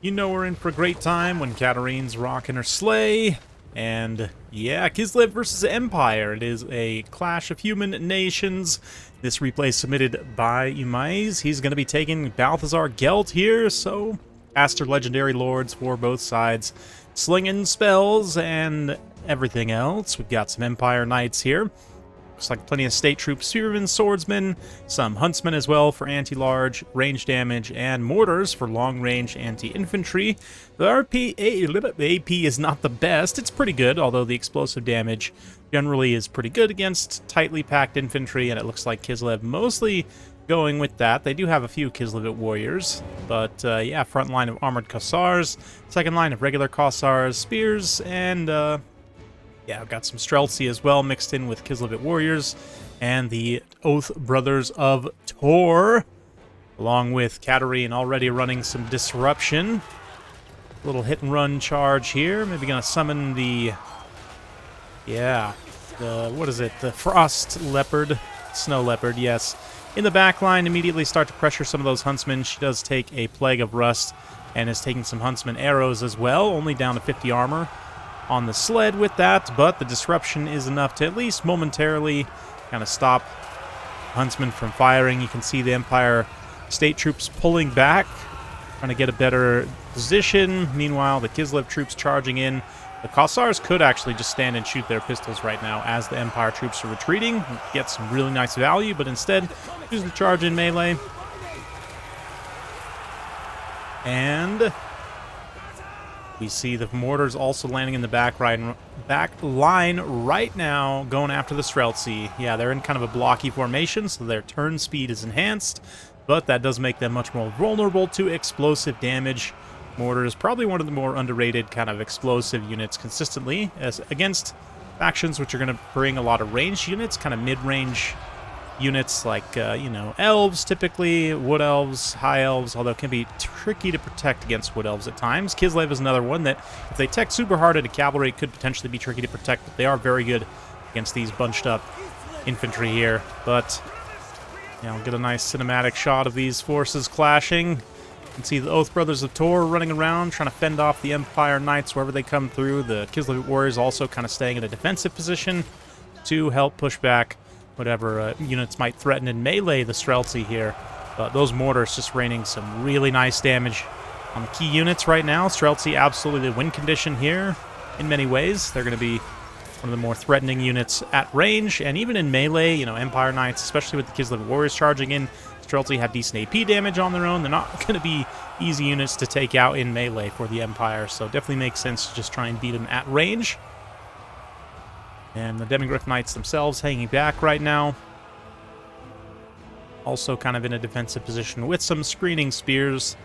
You know we're in for a great time when Katarine's rocking her sleigh. And yeah, Kislev versus Empire. It is a clash of human nations. This replay is submitted by Umaiz. He's going to be taking Balthazar Gelt here, so Aster Legendary Lords for both sides. Slinging spells and everything else. We've got some Empire Knights here. Looks like plenty of state troops, spearmen, swordsmen, some huntsmen as well for anti-large range damage, and mortars for long-range anti-infantry. The AP is not the best. It's pretty good, although the explosive damage generally is pretty good against tightly packed infantry, and it looks like Kislev mostly going with that. They do have a few Kislevite warriors, but yeah, front line of armored Kossars, second line of regular Kossars, spears, and yeah, I've got some Streltsy as well mixed in with Kislevite warriors and the Oath Brothers of Tor, along with Katarine already running some disruption. Little hit and run charge here. Maybe gonna summon the what is it? The Frost Leopard, Snow Leopard, yes. In the back line, immediately start to pressure some of those huntsmen. She does take a Plague of Rust and is taking some huntsman arrows as well, only down to 50 armor on the sled with that, but the disruption is enough to at least momentarily kind of stop huntsmen from firing. You can see the Empire state troops pulling back, trying to get a better position. Meanwhile, the Kislev troops charging in. The Kossars could actually just stand and shoot their pistols right now as the Empire troops are retreating, get some really nice value, but instead choose to charge in melee. And we see the mortars also landing in the back line right now, going after the Streltsy. Yeah, they're in kind of a blocky formation, so their turn speed is enhanced, but that does make them much more vulnerable to explosive damage. Mortar is probably one of the more underrated kind of explosive units consistently, as against factions which are going to bring a lot of ranged units, kind of mid-range units like, you know, elves typically, wood elves, high elves, although it can be tricky to protect against wood elves at times. Kislev is another one that, if they tech super hard at a cavalry, could potentially be tricky to protect, but they are very good against these bunched up infantry here. But, you know, get a nice cinematic shot of these forces clashing. You can see the Oath Brothers of Tor running around, trying to fend off the Empire Knights wherever they come through. The Kislevite warriors also kind of staying in a defensive position to help push back whatever units might threaten in melee the Streltsy here. But those mortars just raining some really nice damage on the key units right now. Streltsy absolutely the win condition here in many ways. They're going to be one of the more threatening units at range, and even in melee, you know, Empire Knights, especially with the Kislev warriors charging in, Streltsy have decent AP damage on their own. They're not going to be easy units to take out in melee for the Empire, so definitely makes sense to just try and beat them at range. And the Demigryph Knights themselves hanging back right now. Also kind of in a defensive position with some screening spears.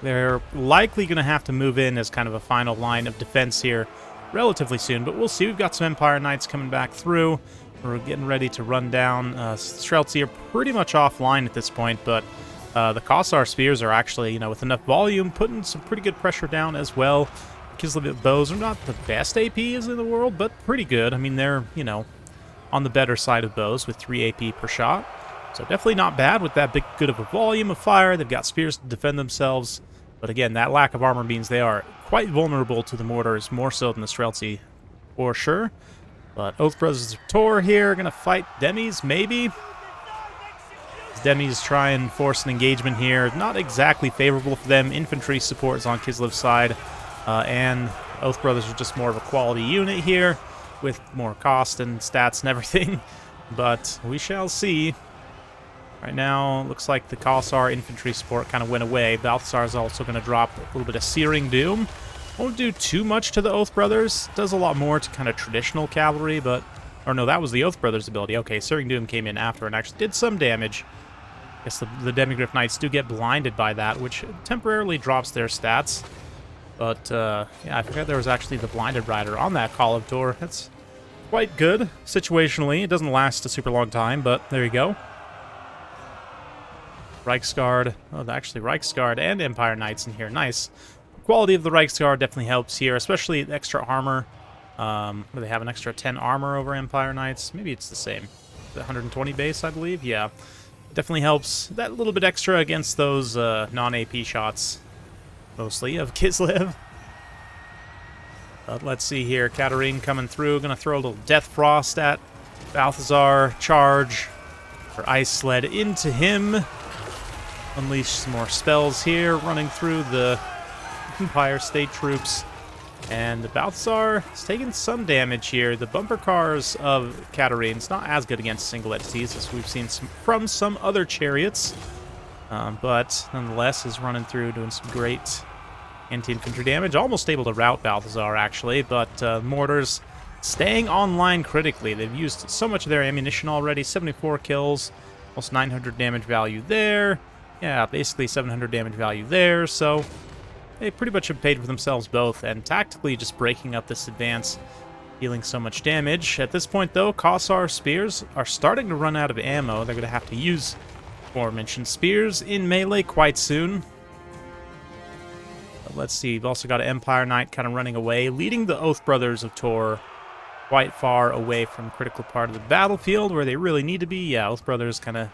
They're likely going to have to move in as kind of a final line of defense here relatively soon, but we'll see. We've got some Empire Knights coming back through. We're getting ready to run down. Streltsy are pretty much offline at this point, but the Kossar spears are actually, you know, with enough volume, putting some pretty good pressure down as well. Kislevite bows are not the best APs in the world, but pretty good. I mean, they're, you know, on the better side of bows with 3 AP per shot. So definitely not bad with that big good of a volume of fire. They've got spears to defend themselves. But again, that lack of armor means they are quite vulnerable to the mortars, more so than the Streltsy, for sure. But Oath Brothers of Tor here are going to fight Demis, maybe. Demis try and force an engagement here. Not exactly favorable for them. Infantry support is on Kislev's side. And Oath Brothers are just more of a quality unit here with more cost and stats and everything. But we shall see. Right now, looks like the Kossar infantry support kind of went away. Balthazar is also going to drop a little bit of Searing Doom. Won't do too much to the Oath Brothers. Does a lot more to kind of traditional cavalry, but... Or no, that was the Oath Brothers' ability. Okay, Searing Doom came in after and actually did some damage. I guess the Demigryph Knights do get blinded by that, which temporarily drops their stats. But, yeah, I forgot there was actually the Blinded Rider on that Call of Tor. That's quite good, situationally. It doesn't last a super long time, but there you go. Reiksguard. Oh, actually, Reiksguard and Empire Knights in here. Nice. Quality of the Reiksguard definitely helps here, especially the extra armor. They have an extra 10 armor over Empire Knights. Maybe it's the same. The 120 base, I believe. Yeah. It definitely helps that little bit extra against those non-AP shots. mostly, of Kislev. But let's see here. Katarine coming through. Going to throw a little Death Frost at Balthazar. Charge. Her Ice Sled into him. Unleash some more spells here. Running through the Empire State troops. And the Balthazar is taking some damage here. The bumper cars of Katarine's not as good against single entities as we've seen from some other chariots. But nonetheless is running through, doing some great anti-infantry damage. Almost able to rout Balthazar, actually, but mortars staying online critically. They've used so much of their ammunition already. 74 kills, almost 900 damage value there. Yeah, basically 700 damage value there, so they pretty much have paid for themselves both, and tactically just breaking up this advance, dealing so much damage. At this point, though, Kossar spears are starting to run out of ammo. They're going to have to use aforementioned spears in melee quite soon. But let's see, we've also got an Empire Knight kind of running away, leading the Oath Brothers of Tor quite far away from critical part of the battlefield where they really need to be. Yeah, Oath Brothers kind of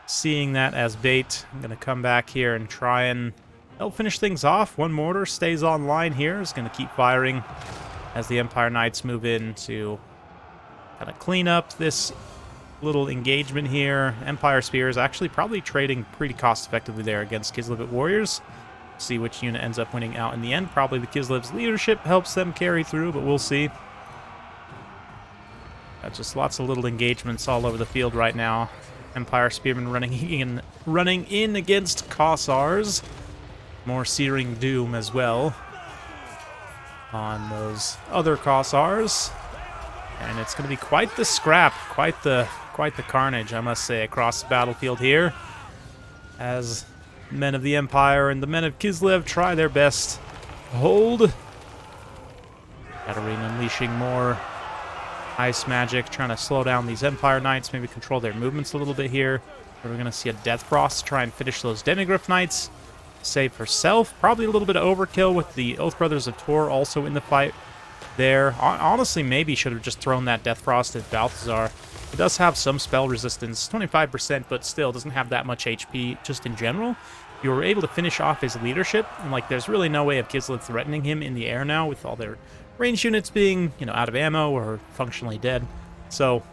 seeing that as bait. I'm going to come back here and try and help finish things off. One mortar stays online here. Is going to keep firing as the Empire Knights move in to kind of clean up this little engagement here. Empire Spears actually probably trading pretty cost-effectively there against Kislev Warriors. See which unit ends up winning out in the end. Probably the Kislev's leadership helps them carry through, but we'll see. Just lots of little engagements all over the field right now. Empire Spearmen running in against Kossars. More Searing Doom as well on those other Kossars. And it's going to be quite the scrap, quite the carnage, I must say, across the battlefield here, as men of the Empire and the men of Kislev try their best to hold. Katarina unleashing more ice magic, trying to slow down these Empire Knights, maybe control their movements a little bit here. We're going to see a Death Frost try and finish those Demigryph Knights. Save herself. Probably a little bit of overkill with the Oath Brothers of Tor also in the fight there. Honestly, maybe should have just thrown that Death Frost at Balthazar. It does have some spell resistance, 25%, but still doesn't have that much HP just in general. You were able to finish off his leadership, and like there's really no way of Kislev threatening him in the air now with all their range units being, out of ammo or functionally dead. So,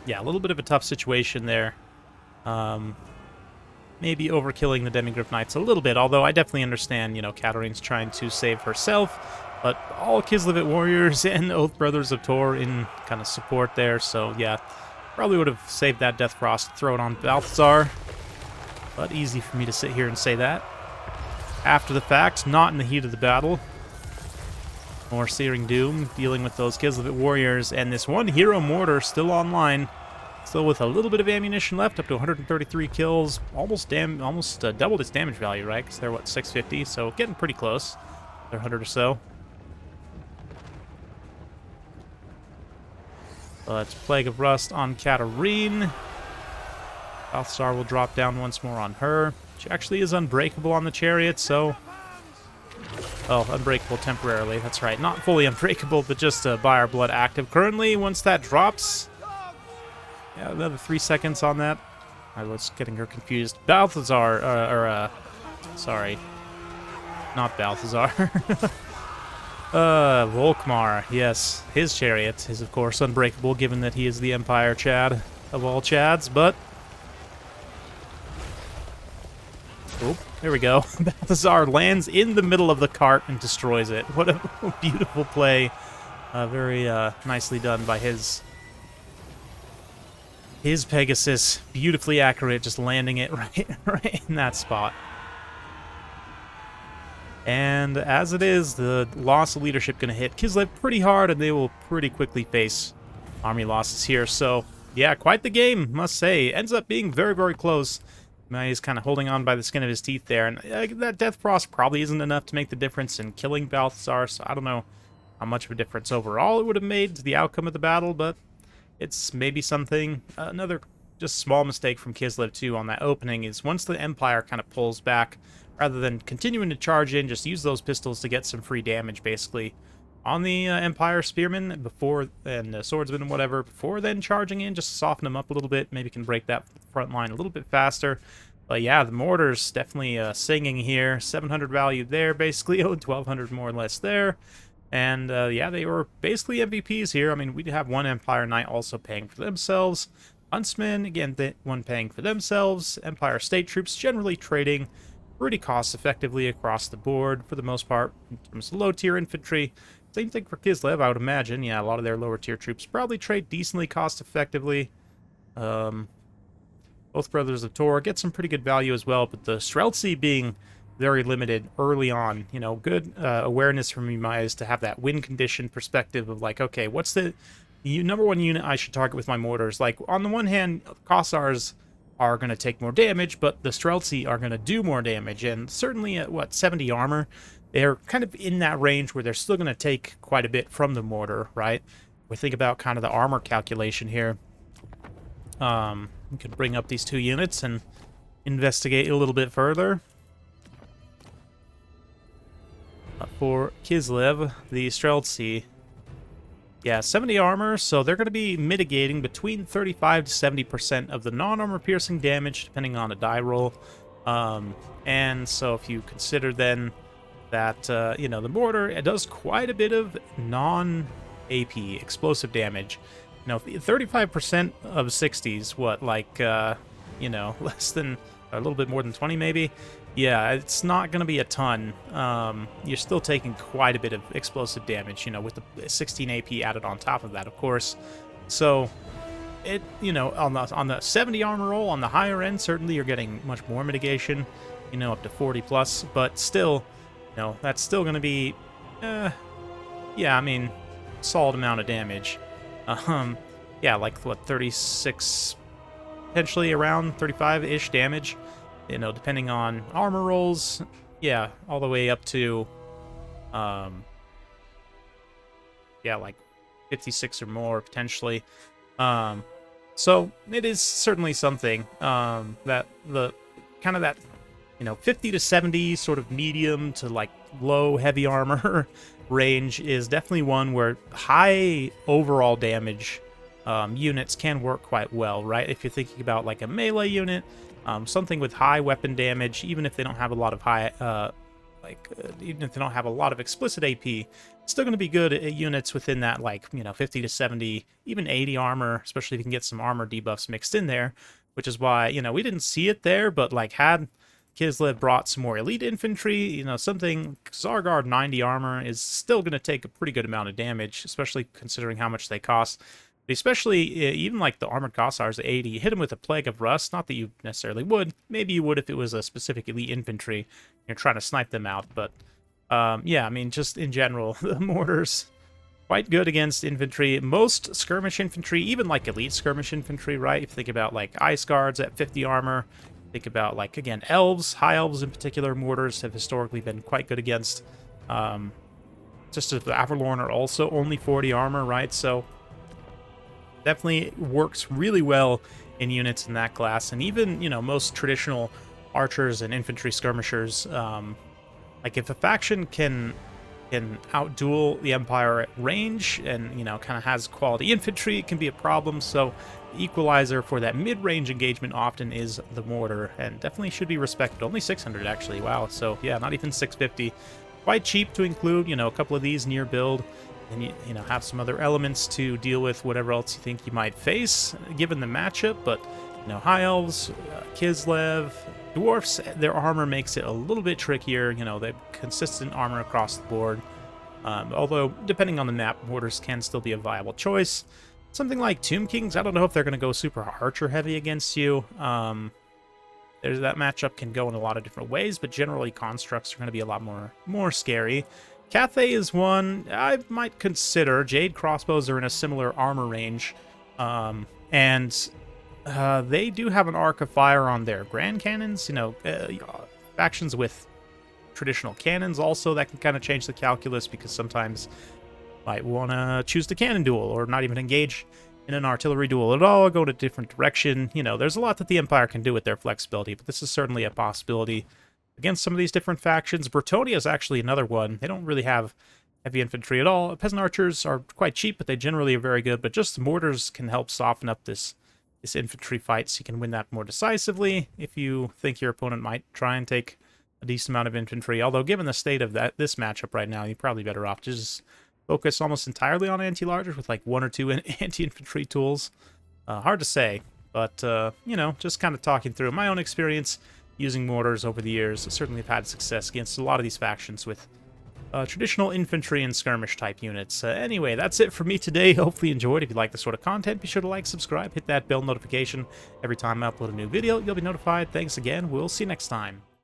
yeah, a little bit of a tough situation there. Maybe overkilling the Demigryph Knights a little bit, although I definitely understand, Katarine's trying to save herself. But all Kislev Warriors and Oath Brothers of Tor in kind of support there, so yeah, probably would have saved that Death Frost, throw it on Balthazar. But easy for me to sit here and say that. After the fact, not in the heat of the battle. More Searing Doom, dealing with those Kislev Warriors, and this one Hero Mortar still online. Still with a little bit of ammunition left, up to 133 kills, almost doubled its damage value, right? Because they're, 650, so getting pretty close. They're 100 or so. But Plague of Rust on Katarine. Balthazar will drop down once more on her. She actually is unbreakable on the chariot, so... Oh, unbreakable temporarily, that's right. Not fully unbreakable, but just by our blood active. Currently, once that drops... Yeah, another 3 seconds on that. I was getting her confused. Balthazar, sorry. Not Balthazar. Volkmar, yes. His chariot is, of course, unbreakable, given that he is the Empire Chad of all Chads, but... Oh, there we go. Balthazar lands in the middle of the cart and destroys it. What a beautiful play. Very nicely done by his Pegasus. Beautifully accurate, just landing it right in that spot. And as it is, the loss of leadership going to hit Kislev pretty hard, and they will pretty quickly face army losses here. So, yeah, quite the game, must say. Ends up being very, very close. He's kind of holding on by the skin of his teeth there. And that Death Frost probably isn't enough to make the difference in killing Balthazar, so I don't know how much of a difference overall it would have made to the outcome of the battle, but it's maybe something. Another just small mistake from Kislev, too, on that opening is once the Empire kind of pulls back, rather than continuing to charge in, just use those pistols to get some free damage, basically, on the Empire Spearmen before, and Swordsmen and whatever, before then charging in, just soften them up a little bit, maybe can break that front line a little bit faster. But yeah, the mortars definitely singing here. 700 value there, basically. 1200 more or less there. And yeah, they were basically MVPs here. I mean, we have one Empire Knight also paying for themselves. Huntsmen, again, one paying for themselves. Empire State Troops generally trading pretty cost effectively across the board for the most part in terms of low-tier infantry. Same thing for Kislev, I would imagine. Yeah, a lot of their lower-tier troops probably trade decently cost effectively. Both Brothers of Tor get some pretty good value as well, but the Streltsy being very limited early on, you know, good awareness from me is to have that win condition perspective of like, okay, what's the number one unit I should target with my mortars? Like, on the one hand, Kossars are going to take more damage, but the Streltsy are going to do more damage, and certainly at, what, 70 armor, they're kind of in that range where they're still going to take quite a bit from the mortar, right? We think about kind of the armor calculation here. We could bring up these two units and investigate a little bit further. For Kislev, the Streltsy, yeah, 70 armor, so they're going to be mitigating between 35 to 70% of the non-armor piercing damage, depending on a die roll. And so if you consider then that, you know, the mortar, it does quite a bit of non-AP explosive damage. You know, 35% of 60s, what, like, you know, less than, a little bit more than 20 maybe? Yeah, it's not going to be a ton. You're still taking quite a bit of explosive damage, you know, with the 16 AP added on top of that, of course. So, it, you know, on the 70 armor roll, on the higher end, certainly you're getting much more mitigation, you know, up to 40 plus, but still, you know, that's still going to be, yeah, I mean, solid amount of damage. Yeah, like, what, 36, potentially around 35-ish damage, you know, depending on armor rolls, yeah, all the way up to, yeah, like 56 or more, potentially. So, it is certainly something, that the, kind of that, you know, 50 to 70 sort of medium to, like, low heavy armor range is definitely one where high overall damage units can work quite well, right? If you're thinking about like a melee unit, something with high weapon damage, even if they don't have a lot of high, even if they don't have a lot of explicit AP, it's still going to be good at units within that, like, you know, 50 to 70, even 80 armor, especially if you can get some armor debuffs mixed in there, which is why, you know, we didn't see it there, but like had Kislev brought some more elite infantry, you know, something, Zargard 90 armor is still going to take a pretty good amount of damage, especially considering how much they cost. But especially, even like the armored Kossars 80, hit them with a Plague of Rust, not that you necessarily would, maybe you would if it was a specific elite infantry, you're trying to snipe them out, but yeah, I mean, just in general, the mortars, quite good against infantry. Most skirmish infantry, even like elite skirmish infantry, right? If you think about like Ice Guards at 50 armor, think about, like, again, elves, high elves in particular, mortars have historically been quite good against. Just as the Avalorn are also only 40 armor, right? So definitely works really well in units in that class. And even, you know, most traditional archers and infantry skirmishers, like if a faction can outduel the Empire at range and, you know, kind of has quality infantry, it can be a problem. So the equalizer for that mid-range engagement often is the mortar, and definitely should be respected. Only 600, actually. Wow. So, yeah, not even 650. Quite cheap to include, you know, a couple of these near build, and, you know, have some other elements to deal with whatever else you think you might face, given the matchup. But, you know, High Elves, Kislev, Dwarfs, their armor makes it a little bit trickier. You know, they have consistent armor across the board. Although, depending on the map, mortars can still be a viable choice. Something like Tomb Kings, I don't know if they're going to go super archer heavy against you. There's that matchup can go in a lot of different ways, but generally constructs are going to be a lot more scary. Cathay is one I might consider. Jade crossbows are in a similar armor range, and they do have an arc of fire on their grand cannons. You know, factions with traditional cannons also, that can kind of change the calculus, because sometimes might want to choose the cannon duel or not even engage in an artillery duel at all, or go in a different direction. You know, there's a lot that the Empire can do with their flexibility, but this is certainly a possibility against some of these different factions. Bretonia is actually another one. They don't really have heavy infantry at all. Peasant archers are quite cheap, but they generally are very good, but just the mortars can help soften up this this infantry fight so you can win that more decisively if you think your opponent might try and take a decent amount of infantry. Although, given the state of this matchup right now, you're probably better off just focus almost entirely on anti-largers with like 1 or 2 anti-infantry tools. Hard to say, but, you know, just kind of talking through my own experience using mortars over the years. I certainly have had success against a lot of these factions with traditional infantry and skirmish type units. Anyway, that's it for me today. Hopefully you enjoyed. If you like this sort of content, be sure to like, subscribe, hit that bell notification. Every time I upload a new video, you'll be notified. Thanks again. We'll see you next time.